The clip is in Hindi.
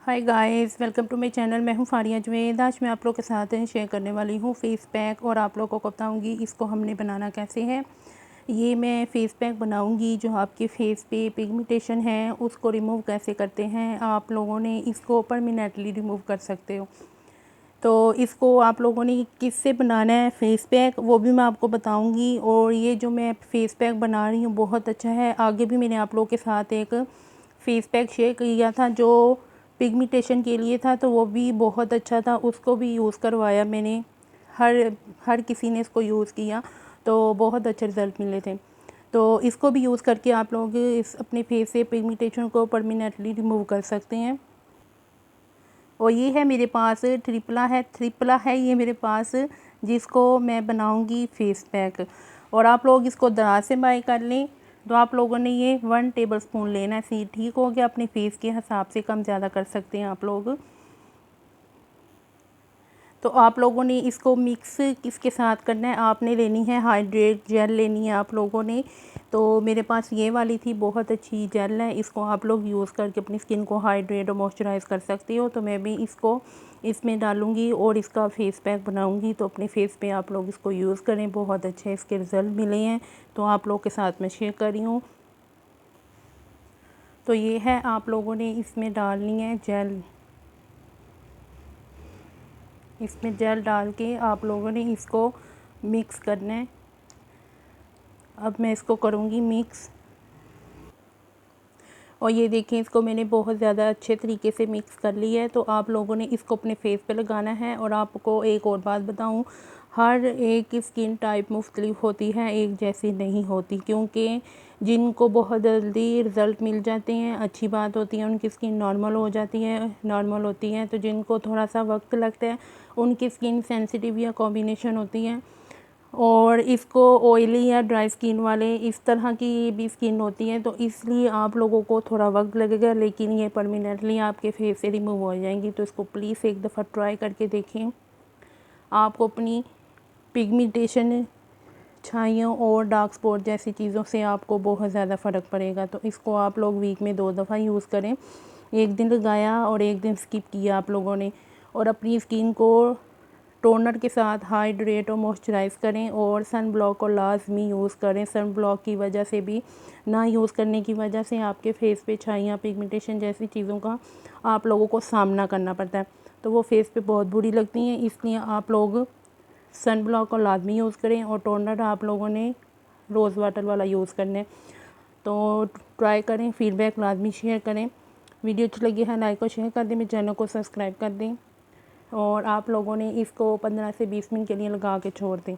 Hi guys, welcome to my channel. मैं हूं फारिया जुवेद। आज मैं आप लोगों के साथ शेयर करने वाली हूं फेस पैक और आप लोगों को बताऊंगी इसको हमने बनाना कैसे है। ये मैं फेस पैक बनाऊंगी जो आपके फेस पे पिगमेंटेशन है उसको रिमूव कैसे करते हैं। आप लोगों ने इसको परमानेंटली रिमूव कर सकते हो। तो इसको आप लोगों ने किससे बनाना है फेस पैक वो भी मैं आपको बताऊंगी। और ये जो मैं फेस पैक बना रही हूँ बहुत अच्छा है। आगे भी मैंने आप लोगों के साथ एक फेस पैक शेयर किया था जो पिगमेंटेशन के लिए था, तो वो भी बहुत अच्छा था, उसको भी यूज़ करवाया मैंने। हर किसी ने इसको यूज़ किया तो बहुत अच्छे रिज़ल्ट मिले थे। तो इसको भी यूज़ करके आप लोग इस अपने फेस से पिगमेंटेशन को परमानेंटली रिमूव कर सकते हैं। और ये है मेरे पास थ्रिपला है ये मेरे पास, जिसको मैं बनाऊंगी फेस पैक। और आप लोग इसको दराज से बाय कर लें। तो आप लोगों ने ये 1 टेबलस्पून लेना है। सी ठीक हो गया, अपने फेस के हिसाब से कम ज़्यादा कर सकते हैं आप लोग। तो आप लोगों ने इसको मिक्स किसके साथ करना है, आपने लेनी है हाइड्रेट जेल लेनी है आप लोगों ने। तो मेरे पास ये वाली थी, बहुत अच्छी जेल है। इसको आप लोग यूज़ करके अपनी स्किन को हाइड्रेट और मॉइस्चराइज़ कर सकती हो। तो मैं भी इसको इसमें डालूँगी और इसका फेस पैक बनाऊँगी। तो अपने फेस पे आप लोग इसको यूज़ करें, बहुत अच्छे इसके रिज़ल्ट मिले हैं। तो आप लोग के साथ मैं शेयर कर रही हूँ। तो ये है, आप लोगों ने इसमें डालनी है जेल। इसमें जेल डाल के आप लोगों ने इसको मिक्स करना है। अब मैं इसको करूँगी मिक्स। और ये देखिए, इसको मैंने बहुत ज़्यादा अच्छे तरीके से मिक्स कर लिया है। तो आप लोगों ने इसको अपने फेस पे लगाना है। और आपको एक और बात बताऊं, हर एक स्किन टाइप मुख्तलिफ होती है, एक जैसी नहीं होती। क्योंकि जिनको बहुत जल्दी रिज़ल्ट मिल जाते हैं अच्छी बात होती है, उनकी स्किन नॉर्मल हो जाती है, नॉर्मल होती है। तो जिनको थोड़ा सा वक्त लगता है उनकी स्किन सेंसिटिव या कॉम्बिनेशन होती है। और इसको ऑयली या ड्राई स्किन वाले इस तरह की भी स्किन होती है, तो इसलिए आप लोगों को थोड़ा वक्त लगेगा, लेकिन ये परमानेंटली आपके फेस से रिमूव हो जाएंगी। तो इसको प्लीज़ एक दफ़ा ट्राई करके देखें। आपको अपनी पिगमेंटेशन, छाइयों और डार्क स्पॉट जैसी चीज़ों से आपको बहुत ज़्यादा फ़र्क पड़ेगा। तो इसको आप लोग वीक में 2 दफ़ा यूज़ करें। एक दिन लगाया और एक दिन स्किप किया आप लोगों ने। और अपनी स्किन को टोनर के साथ हाइड्रेट और मॉइस्चराइज़ करें। और सन ब्लॉक को लाजमी यूज़ करें। सन ब्लॉक की वजह से भी, ना यूज़ करने की वजह से आपके फेस पे छाइयाँ, पिगमेंटेशन जैसी चीज़ों का आप लोगों को सामना करना पड़ता है, तो वो फेस पे बहुत बुरी लगती हैं। इसलिए आप लोग सन ब्लॉक को लाजमी यूज़ करें। और टोनर आप लोगों ने रोज़ वाटर वाला यूज़ करना है। तो ट्राई करें, फीडबैक लाजमी शेयर करें। वीडियो अच्छी लगी है लाइक और शेयर कर दें, मेरे चैनल को सब्सक्राइब कर दें। और आप लोगों ने इसको 15 से 20 मिनट के लिए लगा के छोड़ दें।